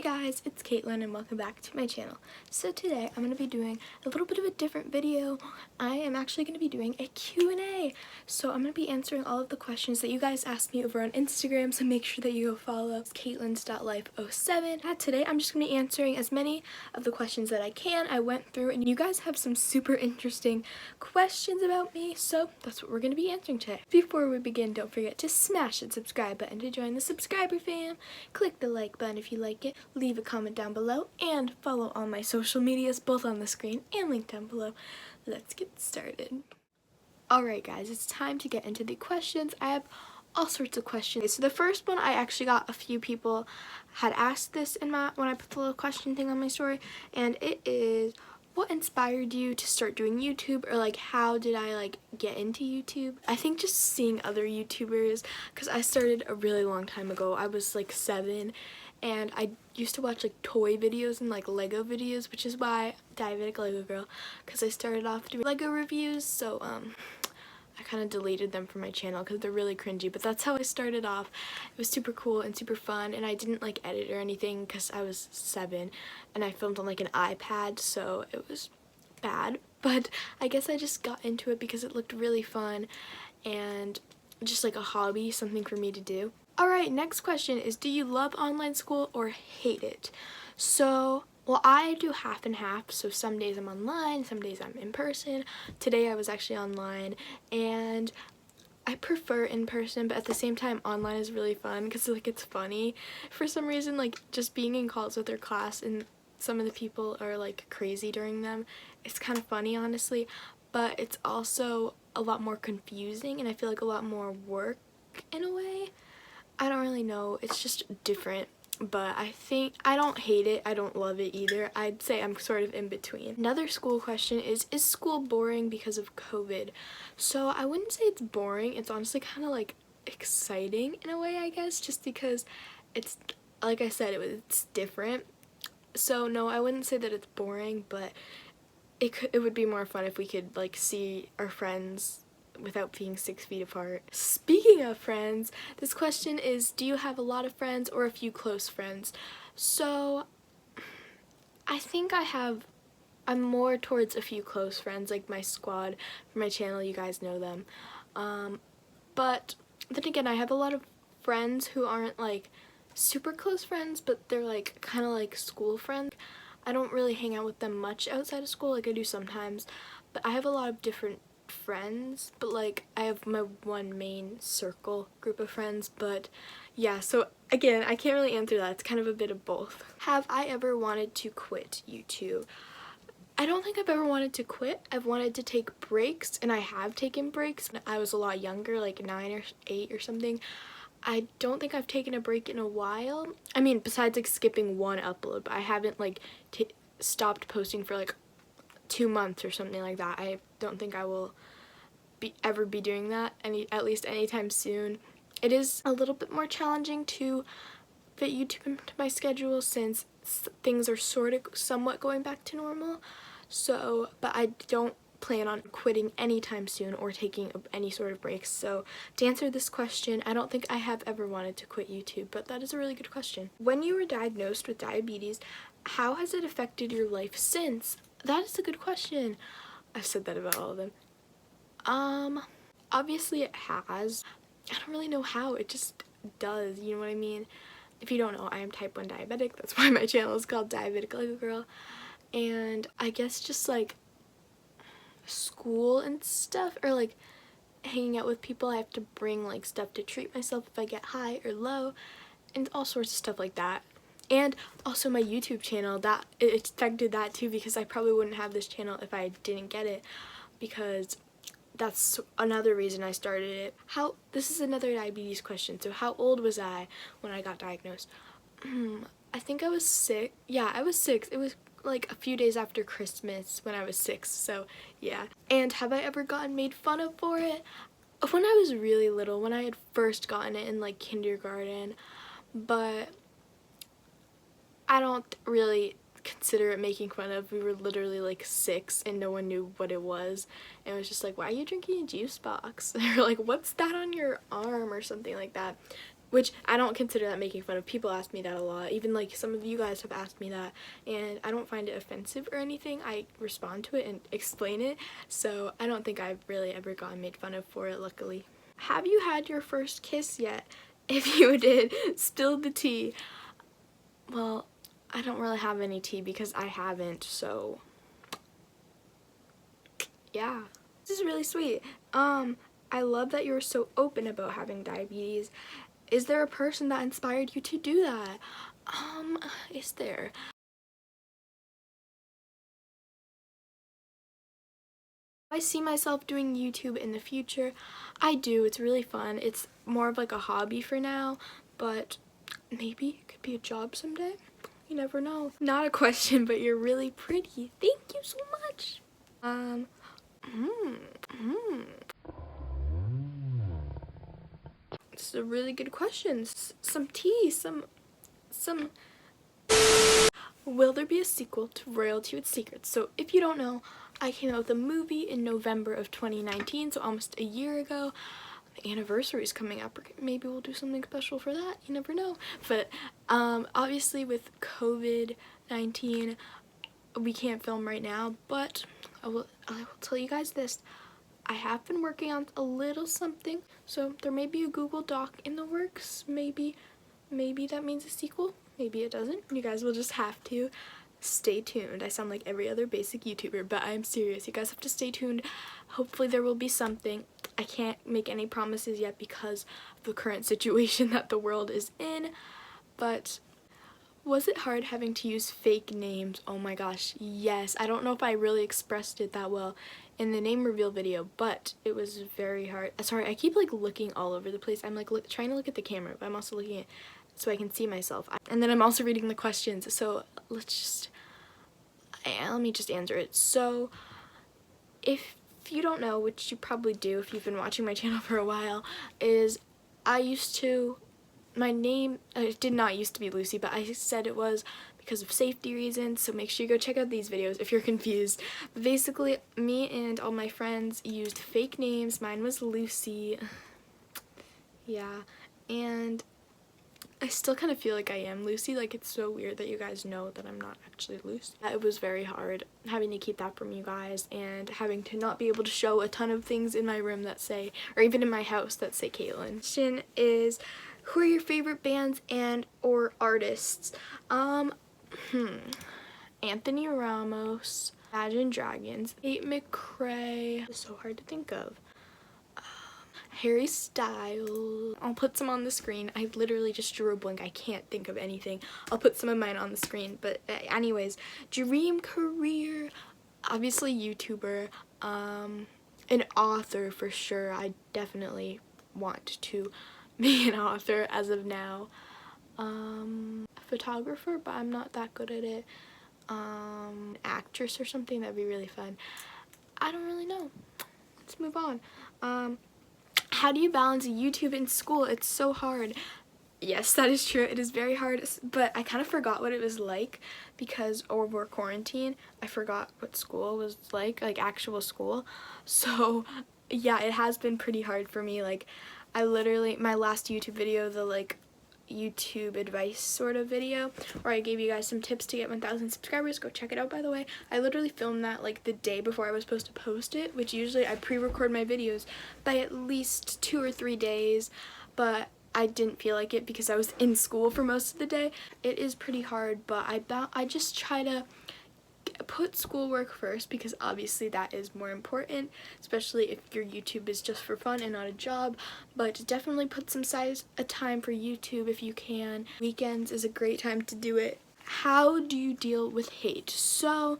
guys, it's Caitlin and welcome back to my channel. So today I'm going to be doing a little bit of a different video. I am actually going to be doing a Q&A. So I'm going to be answering all of the questions that you guys asked me over on Instagram, so make sure that you go follow caitlins.life07. Today I'm just going to be answering as many of the questions that I can. I went through and you guys have some super interesting questions about me, so that's what we're going to be answering today. Before we begin, don't forget to smash that subscribe button to join the subscriber fam. Click the like button if you like it, leave a comment down below, and follow all my social medias, both on the screen and linked down below. Let's get started. Alright guys, it's time to get into the questions. I have all sorts of questions. So the first one, I actually got a few people had asked this in when I put the little question thing on my story, and it is, what inspired you to start doing YouTube, or like how did I get into YouTube? I think just seeing other YouTubers, because I started a really long time ago. I was like 7 and I used to watch like toy videos and like Lego videos, which is why diabetic Lego girl, because I started off doing Lego reviews. So I kind of deleted them from my channel because they're really cringy, but that's how I started off. It was super cool and super fun, and I didn't like edit or anything because I was 7 and I filmed on like an iPad, so it was bad, but I guess I just got into it because it looked really fun and just like a hobby, something for me to do. Alright, next question is, do you love online school or hate it? So, well, I do half and half, so some days I'm online, some days I'm in person. Today I was actually online, and I prefer in person, but at the same time online is really fun because like it's funny. For some reason, like just being in calls with their class and some of the people are like crazy during them, it's kind of funny honestly, but it's also a lot more confusing and I feel like a lot more work in a way. I don't really know, it's just different, but I think I don't hate it, I don't love it either. I'd say I'm sort of in between. Another school question is school boring because of COVID? So I wouldn't say it's boring, it's honestly kind of like exciting in a way, I guess, just because it's, like I said, it's different. So no, I wouldn't say that it's boring, but it would be more fun if we could like see our friends without being 6 feet apart. Speaking of friends, this question is, do you have a lot of friends or a few close friends? So I think I'm more towards a few close friends, like my squad for my channel, you guys know them. But then again, I have a lot of friends who aren't like super close friends, but they're like kind of like school friends. I don't really hang out with them much outside of school, like I do sometimes, but I have a lot of different friends, but like I have my one main circle group of friends. But yeah, so again, I can't really answer that. It's kind of a bit of both. Have I ever wanted to quit YouTube? I don't think I've ever wanted to quit. I've wanted to take breaks, and I have taken breaks. I was a lot younger, like 9 or 8 or something. I don't think I've taken a break in a while. I mean, besides like skipping one upload, but I haven't like stopped posting for like 2 months or something like that. I don't think I will ever be doing that at least anytime soon. It is a little bit more challenging to fit YouTube into my schedule since things are sort of somewhat going back to normal. So, but I don't plan on quitting anytime soon or taking any sort of breaks. So to answer this question, I don't think I have ever wanted to quit YouTube, but that is a really good question. When you were diagnosed with diabetes, how has it affected your life since? That is a good question. I've said that about all of them. Obviously it has. I don't really know how, it just does, you know what I mean? If you don't know, I am type 1 diabetic, that's why my channel is called Diabetic Lego Girl. And I guess just like school and stuff, or like hanging out with people, I have to bring like stuff to treat myself if I get high or low, and all sorts of stuff like that. And also my YouTube channel, that it affected that too, because I probably wouldn't have this channel if I didn't get it, because that's another reason I started it. This is another diabetes question. So how old was I when I got diagnosed? I think I was 6. Yeah, I was 6. It was like a few days after Christmas when I was 6, so yeah. And have I ever gotten made fun of for it? When I was really little, when I had first gotten it in like kindergarten, but I don't really consider it making fun of. We were literally like 6 and no one knew what it was, and it was just like, why are you drinking a juice box? They were like, what's that on your arm or something like that. which I don't consider that making fun of. People ask me that a lot. Even like some of you guys have asked me that, and I don't find it offensive or anything. I respond to it and explain it, so I don't think I've really ever gotten made fun of for it, luckily. Have you had your first kiss yet? If you did, spill the tea. Well, I don't really have any tea because I haven't, so yeah. This is really sweet. I love that you're so open about having diabetes. Is there a person that inspired you to do that? Is there? I see myself doing YouTube in the future. I do. It's really fun. It's more of like a hobby for now, but maybe it could be a job someday. You never know. Not a question, but you're really pretty. Thank you so much. This is a really good question. Some tea, some. Will there be a sequel to Royalty with Secrets? So if you don't know, I came out with a movie in November of 2019, so almost a year ago. The anniversary is coming up. Maybe we'll do something special for that. You never know. But obviously with COVID-19, we can't film right now, but I will tell you guys this. I have been working on a little something, so there may be a Google Doc in the works. Maybe that means a sequel. Maybe it doesn't. You guys will just have to stay tuned. I sound like every other basic YouTuber, but I'm serious. You guys have to stay tuned. Hopefully there will be something. I can't make any promises yet because of the current situation that the world is in, but was it hard having to use fake names? Oh my gosh, yes. I don't know if I really expressed it that well in the name reveal video, but it was very hard. Sorry, I keep like looking all over the place. I'm like trying to look at the camera, but I'm also looking at so I can see myself. And then I'm also reading the questions, so let me just answer it. So if you don't know, which you probably do if you've been watching my channel for a while, is my name did not used to be Lucy, but I said it was because of safety reasons, so make sure you go check out these videos if you're confused. But basically, me and all my friends used fake names. Mine was Lucy. Yeah, and I still kind of feel like I am Lucy. Like, it's so weird that you guys know that I'm not actually Lucy. It was very hard having to keep that from you guys and having to not be able to show a ton of things in my room that say, or even in my house that say Caitlin. Question is, who are your favorite bands and or artists? Anthony Ramos, Imagine Dragons, Kate McRae. It's so hard to think of. Harry Styles. I'll put some on the screen. I literally just drew a blank. I can't think of anything. I'll put some of mine on the screen. But anyways, dream career, obviously YouTuber, an author for sure. I definitely want to be an author as of now. A photographer, but I'm not that good at it. Actress or something, that'd be really fun. I don't really know. Let's move on. How do you balance YouTube and school? It's so hard. Yes, that is true. It is very hard, but I kind of forgot what it was like because over quarantine, I forgot what school was like actual school. So yeah, it has been pretty hard for me. Like, I literally, my last YouTube video, the YouTube advice sort of video where I gave you guys some tips to get 1,000 subscribers. Go check it out, by the way. I literally filmed that like the day before I was supposed to post it, which usually I pre-record my videos by at least 2 or 3 days, but I didn't feel like it because I was in school for most of the day. It is pretty hard, but I just try to put schoolwork first because obviously that is more important, especially if your YouTube is just for fun and not a job. But definitely put some time for YouTube if you can. Weekends is a great time to do it. How do you deal with hate? So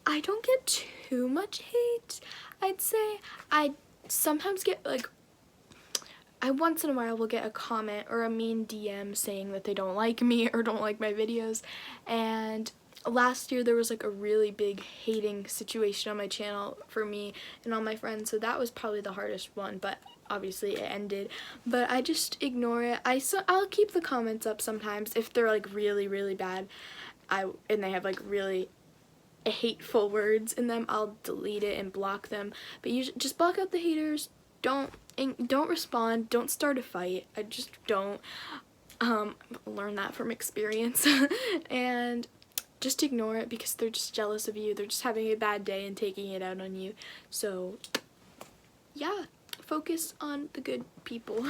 I don't get too much hate, I'd say. I sometimes get I once in a while will get a comment or a mean DM saying that they don't like me or don't like my videos, and last year there was like a really big hating situation on my channel for me and all my friends, so that was probably the hardest one, but obviously it ended. But I just ignore it. I'll keep the comments up sometimes if they're like really, really bad and they have like really hateful words in them. I'll delete it and block them, but you just block out the haters. Don't And don't respond, don't start a fight. I just don't. Learn that from experience. And just ignore it because they're just jealous of you. They're just having a bad day and taking it out on you. So yeah, focus on the good people.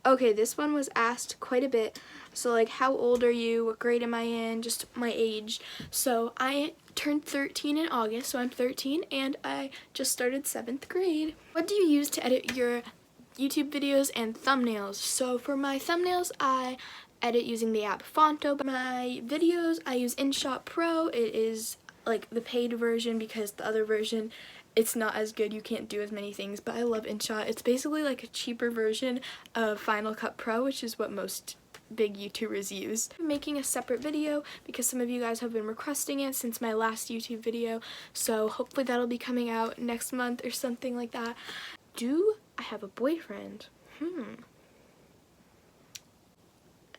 Okay, this one was asked quite a bit. So like, how old are you? What grade am I in? Just my age. So I turned 13 in August, so I'm 13, and I just started 7th grade. What do you use to edit your YouTube videos and thumbnails? So for my thumbnails, I edit using the app Fonto. But my videos, I use InShot Pro. It is like the paid version because the other version, it's not as good. You can't do as many things, but I love InShot. It's basically like a cheaper version of Final Cut Pro, which is what most big YouTubers use. I'm making a separate video because some of you guys have been requesting it since my last YouTube video, so hopefully that'll be coming out next month or something like that. Do I have a boyfriend?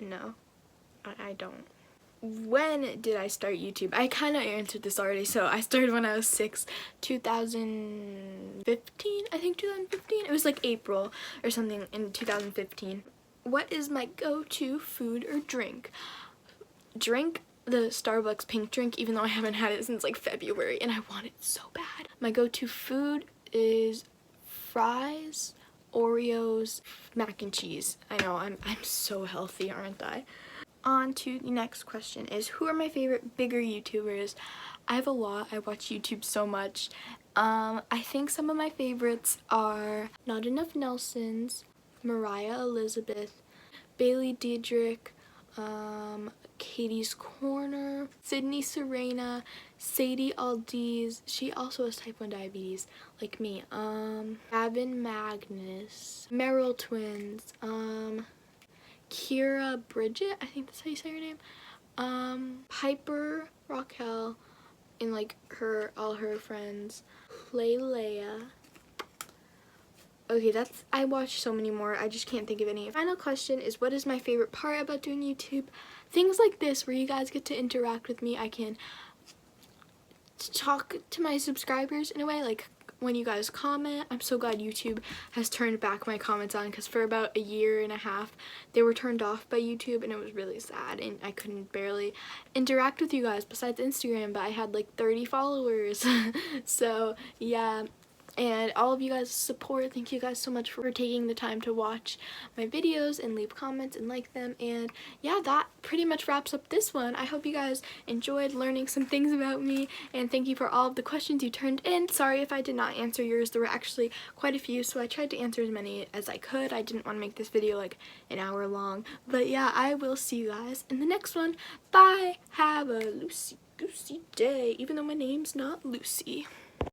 No, I don't. When did I start YouTube? I kind of answered this already. So I started when I was 6, 2015, I think 2015. It was like April or something in 2015. What is my go-to food or drink? Drink the Starbucks pink drink, even though I haven't had it since like February and I want it so bad. My go-to food is fries, Oreos, mac and cheese. I know, I'm so healthy, aren't I? On to the next question is, who are my favorite bigger YouTubers? I have a lot. I watch YouTube so much. I think some of my favorites are Not Enough Nelsons, Mariah Elizabeth, Bailey Diedrich, Katie's Corner, Sydney Serena, Sadie Aldiz. She also has type 1 diabetes, like me. Gavin Magnus, Merrill Twins, Kira Bridget, I think that's how you say her name. Piper Raquel, and like all her friends. Leia. Okay, I watch so many more. I just can't think of any. Final question is, what is my favorite part about doing YouTube? Things like this where you guys get to interact with me. I can talk to my subscribers in a way, like when you guys comment. I'm so glad YouTube has turned back my comments on, because for about a year and a half they were turned off by YouTube and it was really sad and I couldn't barely interact with you guys besides Instagram, but I had like 30 followers. So yeah, and all of you guys' support, thank you guys so much for taking the time to watch my videos and leave comments and like them. And yeah, that pretty much wraps up this one. I hope you guys enjoyed learning some things about me, and thank you for all of the questions you turned in. Sorry if I did not answer yours. There were actually quite a few, so I tried to answer as many as I could. I didn't want to make this video like an hour long, but yeah, I will see you guys in the next one. Bye! Have a loosey-goosey day, even though my name's not Lucy.